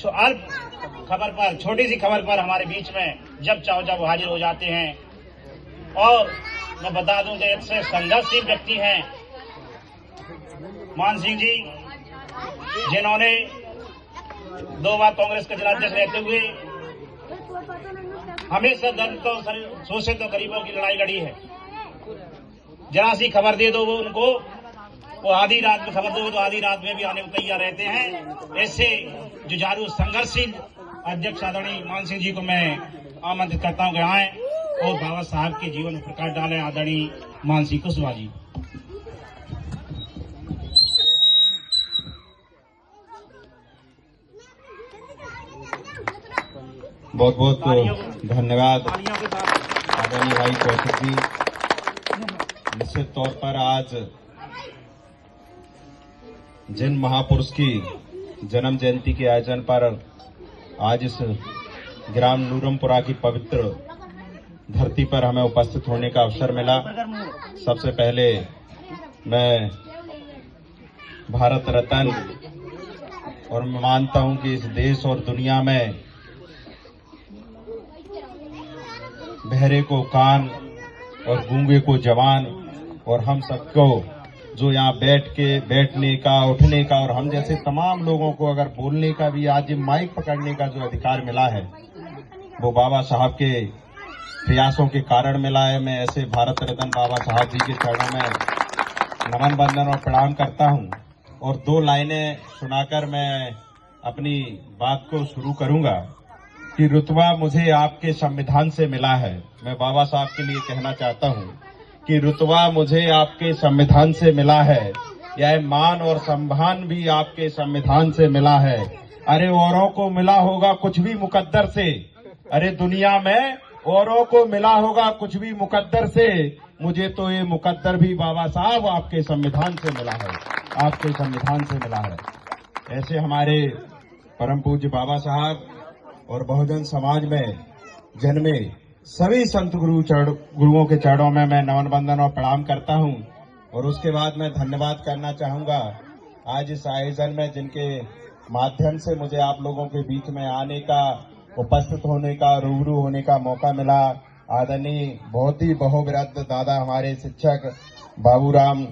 अल्प खबर पर, छोटी सी खबर पर हमारे बीच में जब चाहो जब हाजिर हो जाते हैं। और मैं बता दूं कि इससे संघर्षशील व्यक्ति हैं मान सिंह जी, जिन्होंने 2 बार कांग्रेस के जिलाध्यक्ष रहते हुए हमेशा दलितों शोषित और गरीबों की लड़ाई लड़ी है। जरा सी खबर दे दो वो उनको, वो आधी रात में खबर दो तो आधी रात में भी आने को तैयार रहते हैं। ऐसे जुझारू संघर्षशील अध्यक्ष आदरणीय मान सिंह जी को मैं आमंत्रित करता हूं कि आए और बाबा साहब के जीवन में प्रकाश डालें। आदरणीय मान सिंह कुशवाहा जी। बहुत बहुत धन्यवाद आदरणीय भाई कौशिक जी। निश्चित तौर पर आज जिन महापुरुष की जन्म जयंती के आयोजन पर आज इस ग्राम नूरमपुरा की पवित्र धरती पर हमें उपस्थित होने का अवसर मिला। सबसे पहले मैं भारत रत्न और मैं मानता हूं कि इस देश और दुनिया में बहरे को कान और गूंगे को जवान और हम सबको जो यहाँ बैठने का, उठने का और हम जैसे तमाम लोगों को अगर बोलने का भी आज माइक पकड़ने का जो अधिकार मिला है वो बाबा साहब के प्रयासों के कारण मिला है। मैं ऐसे भारत रत्न बाबा साहब जी के चरणों में नमन वंदन और प्रणाम करता हूँ और 2 लाइनें सुनाकर मैं अपनी बात को शुरू करूंगा कि रुतबा मुझे आपके संविधान से मिला है। मैं बाबा साहब के लिए कहना चाहता हूं कि रुतबा मुझे आपके संविधान से मिला है, यह मान और सम्मान भी आपके संविधान से मिला है। अरे औरों को मिला होगा कुछ भी मुकद्दर से, अरे दुनिया में औरों को मिला होगा कुछ भी मुकद्दर से, मुझे तो ये मुकद्दर भी बाबा साहब आपके संविधान से मिला है, आपके संविधान से मिला है। ऐसे हमारे परम पूज्य बाबा साहब और बहुजन समाज में जन्मे सभी संत गुरुओं के चरणों में मैं नमन वंदन और प्रणाम करता हूं। और उसके बाद मैं धन्यवाद करना चाहूंगा आज इस आयोजन में जिनके माध्यम से मुझे आप लोगों के बीच में आने का, उपस्थित होने का, रूबरू होने का मौका मिला। आदरणीय बहुत ही बहुवृद्ध दादा हमारे शिक्षक बाबूराम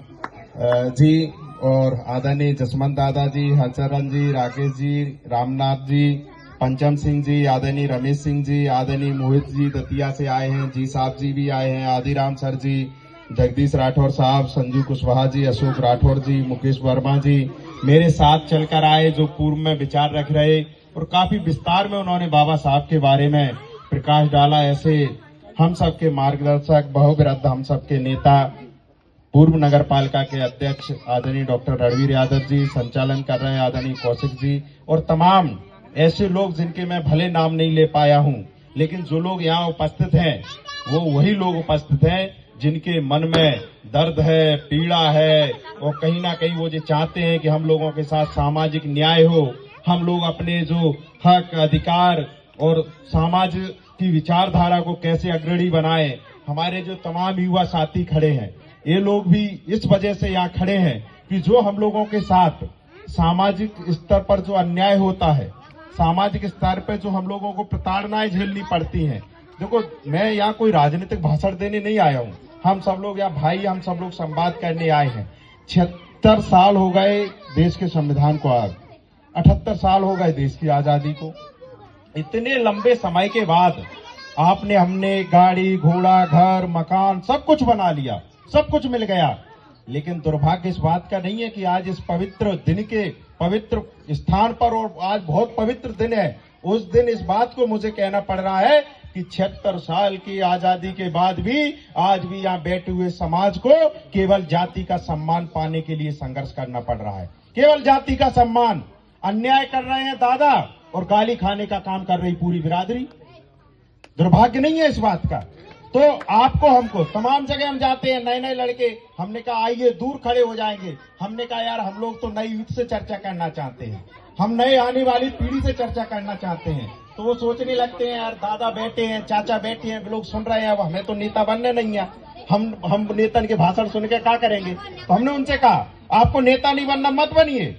जी और आदरणीय जसवंत दादा जी, हरचरण जी, राकेश जी, रामनाथ जी, पंचम सिंह जी, आदरणीय रमेश सिंह जी, आदरणीय मोहित जी दतिया से आए हैं, जी साहब जी भी आए हैं, आदिराम सर जी, जगदीश राठौर साहब, संजू कुशवाहा जी, अशोक राठौर जी, मुकेश वर्मा जी मेरे साथ चलकर आए जो पूर्व में विचार रख रहे और काफी विस्तार में उन्होंने बाबा साहब के बारे में प्रकाश डाला। ऐसे हम सबके मार्गदर्शक, बहुवृद्ध हम सबके नेता, पूर्व नगर पालिका के अध्यक्ष आदरणीय डॉक्टर रणवीर यादव जी, संचालन कर रहे हैं आदरणीय कौशिक जी और तमाम ऐसे लोग जिनके मैं भले नाम नहीं ले पाया हूं, लेकिन जो लोग यहाँ उपस्थित हैं वो वही लोग उपस्थित हैं जिनके मन में दर्द है, पीड़ा है और कहीं ना कहीं वो जो चाहते हैं कि हम लोगों के साथ सामाजिक न्याय हो, हम लोग अपने जो हक, अधिकार और समाज की विचारधारा को कैसे अग्रणी बनाएं। हमारे जो तमाम युवा साथी खड़े हैं ये लोग भी इस वजह से यहाँ खड़े हैं कि जो हम लोगों के साथ सामाजिक स्तर पर जो अन्याय होता है, सामाजिक स्तर पर जो हम लोगों को प्रताड़नाएं झेलनी पड़ती हैं। देखो मैं यहाँ कोई राजनीतिक भाषण देने नहीं आया हूँ, हम सब लोग यहाँ भाई, हम सब लोग संवाद करने आए हैं। 76 साल हो गए देश के संविधान को, आज 78 साल हो गए देश की आजादी को। इतने लंबे समय के बाद हमने गाड़ी, घोड़ा, घर, मकान सब कुछ बना लिया, सब कुछ मिल गया, लेकिन दुर्भाग्य इस बात का नहीं है कि आज इस पवित्र दिन के पवित्र स्थान पर, और आज बहुत पवित्र दिन है, उस दिन इस बात को मुझे कहना पड़ रहा है कि 76 साल की आजादी के बाद भी आज भी यहाँ बैठे हुए समाज को केवल जाति का सम्मान पाने के लिए संघर्ष करना पड़ रहा है। केवल जाति का सम्मान, अन्याय कर रहे हैं दादा और गाली खाने का काम कर रही पूरी बिरादरी। दुर्भाग्य नहीं है इस बात का। तो आपको, हमको, तमाम जगह हम जाते हैं, नए नए लड़के, हमने कहा आइए दूर खड़े हो जाएंगे। हमने कहा यार हम लोग तो नई युद्ध से चर्चा करना चाहते हैं, हम नए आने वाली पीढ़ी से चर्चा करना चाहते हैं। तो वो सोचने लगते हैं यार दादा बैठे हैं, चाचा बैठे हैं, लोग सुन रहे हैं, अब हमें तो नेता बनने नहीं है, हम नेता के भाषण सुन के क्या करेंगे। तो हमने उनसे कहा आपको नेता नहीं बनना मत बनिए,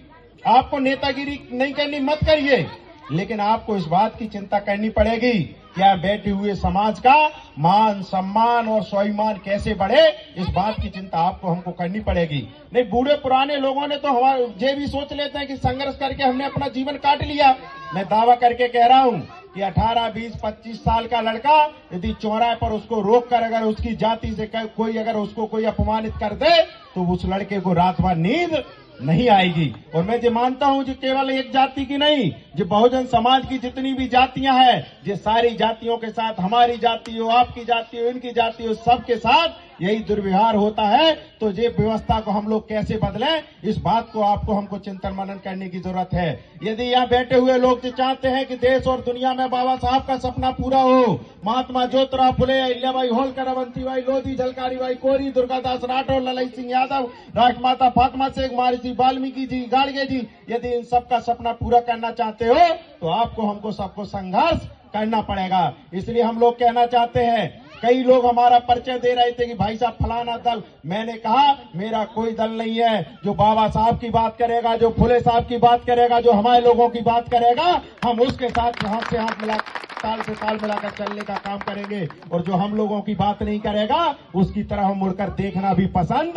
आपको नेतागिरी नहीं करनी मत करिए, लेकिन आपको इस बात की चिंता करनी पड़ेगी कि यहाँ बैठे हुए समाज का मान सम्मान और स्वाभिमान कैसे बढ़े, इस बात की चिंता आपको हमको करनी पड़ेगी। नहीं, बूढ़े पुराने लोगों ने तो हमारे ये भी सोच लेते हैं कि संघर्ष करके हमने अपना जीवन काट लिया। मैं दावा करके कह रहा हूँ कि 18, 20, 25 साल का लड़का यदि चौराहे पर उसको रोक कर अगर उसकी जाति से कोई अगर उसको कोई अपमानित कर दे तो उस लड़के को रात भर नींद नहीं आएगी। और मैं ये मानता हूं कि केवल एक जाति की नहीं, जो बहुजन समाज की जितनी भी जातियां हैं, ये सारी जातियों के साथ, हमारी जाति हो, आपकी जाति हो, इनकी जाति हो, सबके साथ यही दुर्व्यवहार होता है। तो ये व्यवस्था को हम लोग कैसे बदलें, इस बात को आपको हमको चिंतन मनन करने की जरूरत है। यदि यहाँ बैठे हुए लोग जो चाहते हैं कि देश और दुनिया में बाबा साहब का सपना पूरा हो, महात्मा ज्योतिराव फुले, अहिल्याबाई होलकर, अवंतीबाई लोधी, झलकारीबाई कोरी, दुर्गादास राठौर, ललाई सिंह यादव, राजमाता फातिमा शेख, महर्षि वाल्मीकि जी, गाडगे जी, यदि इन सबका सपना पूरा करना चाहते हो तो आपको हमको सबको संघर्ष करना पड़ेगा। इसलिए हम लोग कहना चाहते हैं, कई लोग हमारा परिचय दे रहे थे कि भाई साहब फलाना दल, मैंने कहा मेरा कोई दल नहीं है। जो बाबा साहब की बात करेगा, जो फुले साहब की बात करेगा, जो हमारे लोगों की बात करेगा, हम उसके साथ हाथ से हाथ मिला, ताल से ताल मिलाकर चलने का काम करेंगे। और जो हम लोगों की बात नहीं करेगा उसकी तरफ हम मुड़कर देखना भी पसंद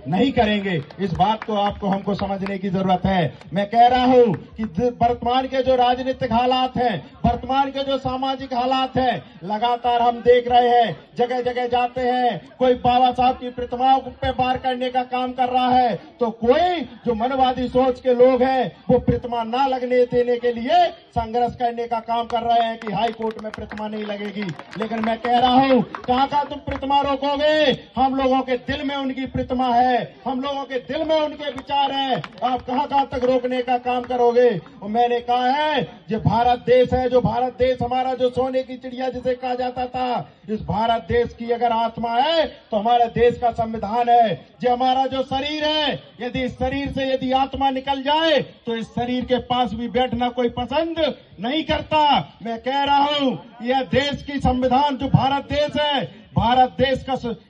नहीं करेंगे। इस बात को आपको हमको समझने की जरूरत है। मैं कह रहा हूं कि वर्तमान के जो राजनीतिक हालात हैं, वर्तमान के जो सामाजिक हालात हैं, लगातार हम देख रहे हैं, जगह जगह जाते हैं, कोई बाबा साहब की प्रतिमाओं पे वार करने का काम कर रहा है, तो कोई जो मनवादी सोच के लोग हैं वो प्रतिमा ना लगने देने के लिए संघर्ष करने का काम कर रहे हैं कि हाई कोर्ट में प्रतिमा नहीं लगेगी। लेकिन मैं कह रहा हूं, कहां का तुम प्रतिमा रोकोगे? हम लोगों के दिल में उनकी प्रतिमा है, हम लोगों के दिल में उनके विचार हैं, आप कहां तक रोकने का काम करोगे? और मैंने कहा है, जो भारत देश है, जो भारत देश हमारा, जो सोने की चिड़िया जिसे कहा जाता था, इस भारत देश की अगर आत्मा है तो हमारे देश का संविधान है। जो हमारा जो शरीर है, यदि इस शरीर से यदि आत्मा निकल जाए तो इस शरीर के पास भी बैठना कोई पसंद नहीं करता। मैं कह रहा हूं, यह देश की संविधान जो भारत देश है, भारत देश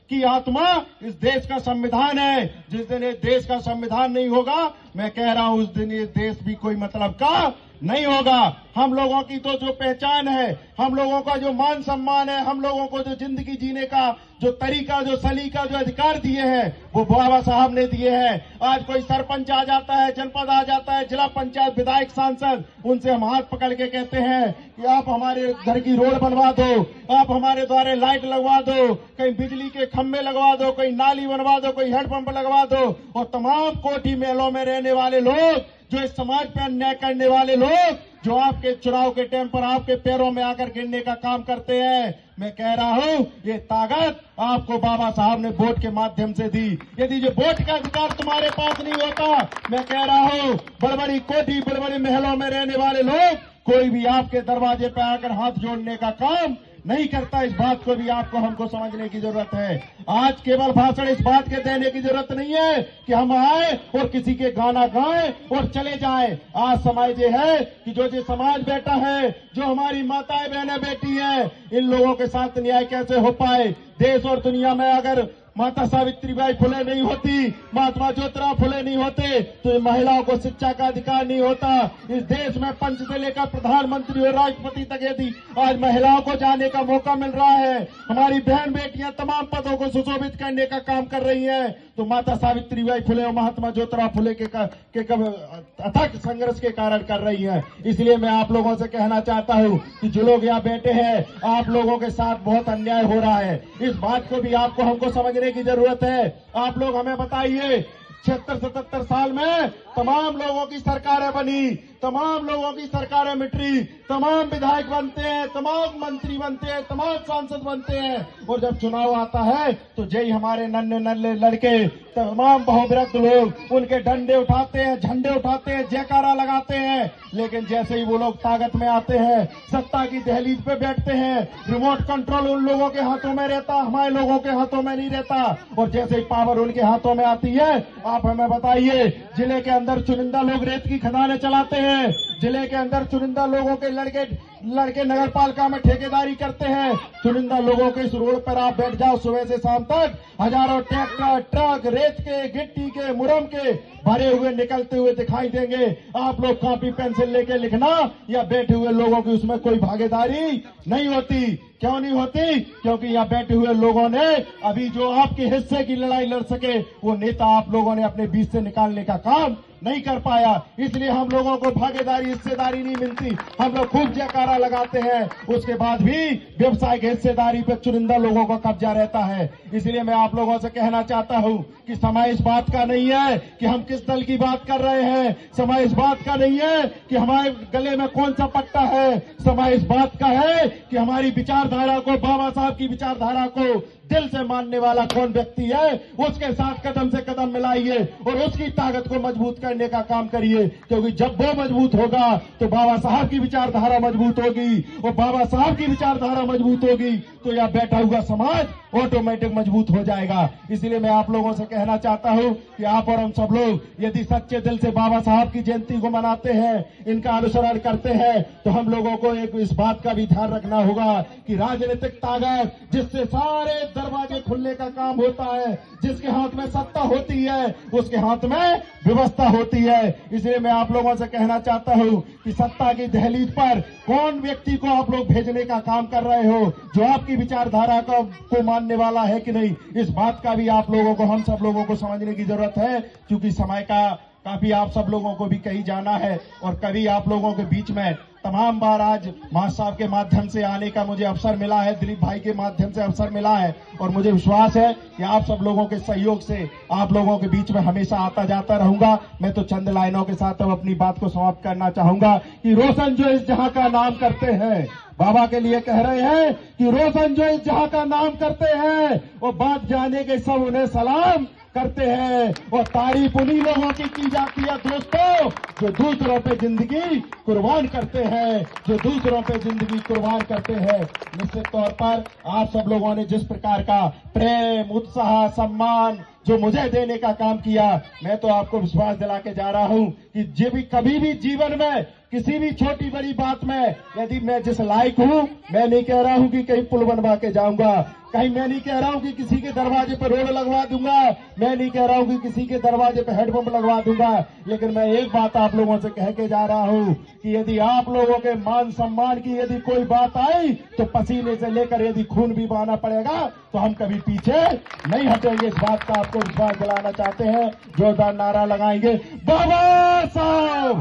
की आत्मा इस देश का संविधान है। जिस दिन ये देश का संविधान नहीं होगा, मैं कह रहा हूं उस दिन ये देश भी कोई मतलब का नहीं होगा। हम लोगों की तो जो पहचान है, हम लोगों का जो मान सम्मान है, हम लोगों को जो जिंदगी जीने का जो तरीका, जो सलीका, जो अधिकार दिए हैं, वो बाबा साहब ने दिए हैं। आज कोई सरपंच आ जाता है, जनपद आ जाता है, जिला पंचायत, विधायक, सांसद, उनसे हम हाथ पकड़ के कहते हैं कि आप हमारे घर की रोड बनवा दो, आप हमारे द्वारे लाइट लगवा दो, कहीं बिजली के खंभे लगवा दो, कहीं नाली बनवा दो, कोई हैंडपंप लगवा दो। और तमाम कोठी महलों में रहने वाले लोग, जो इस समाज पर अन्याय करने वाले लोग, जो आपके चुनाव के टाइम पर आपके पैरों में आकर गिरने का काम करते हैं, मैं कह रहा हूं, ये ताकत आपको बाबा साहब ने वोट के माध्यम से दी। यदि ये वोट का अधिकार तुम्हारे पास नहीं होता, मैं कह रहा हूं, बड़ी बड़ी कोठी, बड़े बड़े महलों में रहने वाले लोग कोई भी आपके दरवाजे पर आकर हाथ जोड़ने का काम नहीं करता। इस बात को भी आपको हमको समझने की जरूरत है। आज केवल भाषण इस बात के देने की जरूरत नहीं है कि हम आए और किसी के गाना गाएं और चले जाएं। आज समाज ये है कि जो समाज बैठा है, जो हमारी माताएं बहनें बैठी हैं, इन लोगों के साथ न्याय कैसे हो पाए? देश और दुनिया में अगर माता सावित्रीबाई फुले नहीं होती, महात्मा ज्योतिराव फुले नहीं होते, तो महिलाओं को शिक्षा का अधिकार नहीं होता। इस देश में पंच से लेकर प्रधानमंत्री और राष्ट्रपति तक यदि आज महिलाओं को जाने का मौका मिल रहा है, हमारी बहन बेटियां तमाम पदों को सुशोभित करने का काम कर रही हैं, तो माता सावित्रीबाई फुले और महात्मा ज्योतिराव फुले के अथक संघर्ष के कारण कर रही है। इसलिए मैं आप लोगों से कहना चाहता हूं कि जो लोग यहाँ बैठे हैं, आप लोगों के साथ बहुत अन्याय हो रहा है। इस बात को भी आपको हमको समझने की जरूरत है। आप लोग हमें बताइए, 76-77 साल में तमाम लोगों की सरकारें बनी, तमाम लोगों की सरकारें मिटी, तमाम विधायक बनते हैं, तमाम मंत्री बनते हैं, तमाम सांसद बनते हैं, और जब चुनाव आता है तो जय हमारे नन्हे नन्हे लड़के, तमाम बहुवृद्ध लोग उनके डंडे उठाते हैं, झंडे उठाते हैं, जयकारा लगाते हैं। लेकिन जैसे ही वो लोग ताकत में आते हैं, सत्ता की दहलीज पे बैठते हैं, रिमोट कंट्रोल उन लोगों के हाथों में रहता, हमारे लोगों के हाथों में नहीं रहता। और जैसे ही पावर उनके हाथों में आती है, आप हमें बताइए, जिले के अंदर चुनिंदा लोग रेत की खदानें चलाते हैं, जिले के अंदर चुनिंदा लोगों के लड़के नगर पालिका में ठेकेदारी करते हैं। चुनिंदा लोगों के इस रोड पर आप बैठ जाओ, सुबह से शाम तक हजारों ट्रैक्टर, ट्रक रेत के, गिट्टी के, मुरम के भरे हुए निकलते हुए दिखाई देंगे। आप लोग कॉपी पेंसिल लेके लिखना या बैठे हुए लोगों की उसमें कोई भागीदारी नहीं होती। क्यों नहीं होती? क्योंकि यहाँ बैठे हुए लोगों ने अभी जो आपके हिस्से की लड़ाई लड़ सके वो नेता आप लोगों ने अपने बीच से निकालने का काम नहीं कर पाया। इसलिए हम लोगों को भागीदारी, हिस्सेदारी नहीं मिलती। हम लोग खूब जयकारा लगाते हैं, उसके बाद भी व्यवसायिक हिस्सेदारी पे चुनिंदा लोगों का कब्जा रहता है। इसलिए मैं आप लोगों से कहना चाहता हूं कि समय इस बात का नहीं है कि हम किस दल की बात कर रहे हैं। समय इस बात का नहीं है कि हमारे गले में कौन सा पट्टा है। समय इस बात का है कि हमारी विचारधारा को, बाबा साहब की विचारधारा को दिल से मानने वाला कौन व्यक्ति है, उसके साथ कदम से कदम मिलाइए और उसकी ताकत को मजबूत करने का काम करिए। क्योंकि जब वो मजबूत होगा तो बाबा साहब की विचारधारा मजबूत होगी, और बाबा साहब की विचारधारा मजबूत होगी तो यह बैठा हुआ समाज ऑटोमेटिक मजबूत हो जाएगा। इसलिए मैं आप लोगों से कहना चाहता हूं कि आप और हम सब लोग यदि सच्चे दिल से बाबा साहब की जयंती को मनाते हैं, इनका अनुसरण करते हैं, तो हम लोगों को एक इस बात का भी ध्यान रखना होगा कि राजनीतिक ताकत जिससे सारे दरवाजे खुलने का काम होता है, जिसके हाथ में सत्ता होती है उसके हाथ में व्यवस्था होती है। इसलिए मैं आप लोगों से कहना चाहता हूं कि सत्ता की दहलीज पर कौन व्यक्ति को आप लोग भेजने का काम कर रहे हो, जो आपकी विचारधारा को मानने वाला है कि नहीं, इस बात का भी आप लोगों को, हम सब लोगों को समझने की जरूरत है। क्योंकि समय का काफी आप सब लोगों को भी कहीं जाना है और कभी आप लोगों के बीच में तमाम बार आज मां साहब के माध्यम से आने का मुझे अवसर मिला है, दिलीप भाई के माध्यम से अवसर मिला है, और मुझे विश्वास है कि आप सब लोगों के सहयोग से आप लोगों के बीच में हमेशा आता जाता रहूंगा। मैं तो चंद लाइनों के साथ अब अपनी बात को समाप्त करना चाहूंगा कि रोशन जो इस जहां का नाम करते हैं, बाबा के लिए कह रहे हैं कि रोशन जो इस जहां का नाम करते हैं वो बात जाने के सब उन्हें सलाम करते हैं, और तारीफ उन्हीं लोगों की जाती है दोस्तों जो दूसरों पे जिंदगी कुर्बान करते हैं, जो दूसरों पे जिंदगी कुर्बान करते हैं। निश्चित तौर पर आप सब लोगों ने जिस प्रकार का प्रेम, उत्साह, सम्मान जो मुझे देने का काम किया, मैं तो आपको विश्वास दिला के जा रहा हूं कि कभी भी जीवन में किसी भी छोटी बड़ी बात में यदि मैं जिस लायक हूं, मैं नहीं कह रहा हूं कि कहीं पुल बनवा के जाऊंगा, कहीं मैं नहीं कह रहा हूं कि किसी के दरवाजे पर रोड लगवा दूंगा, मैं नहीं कह रहा हूं कि किसी के दरवाजे पर हेडपंप लगवा दूंगा, लेकिन मैं एक बात आप लोगों से कह के जा रहा हूं कि यदि आप लोगों के मान सम्मान की यदि कोई बात आई तो पसीने से लेकर यदि खून भी बहाना पड़ेगा तो हम कभी पीछे नहीं हटेंगे। इस बात का आपको विश्वास दिलाना चाहते हैं। जोरदार नारा लगाएंगे, बाबा साहब,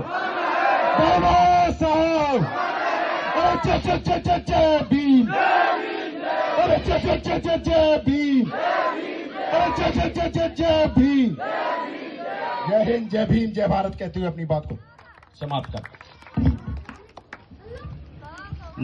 बाबा साहब, जय भीम, अरे जय भीम, अरे जय भीम। जय हिंद, जय भीम, जय भारत कहते हुए अपनी बात को समाप्त कर।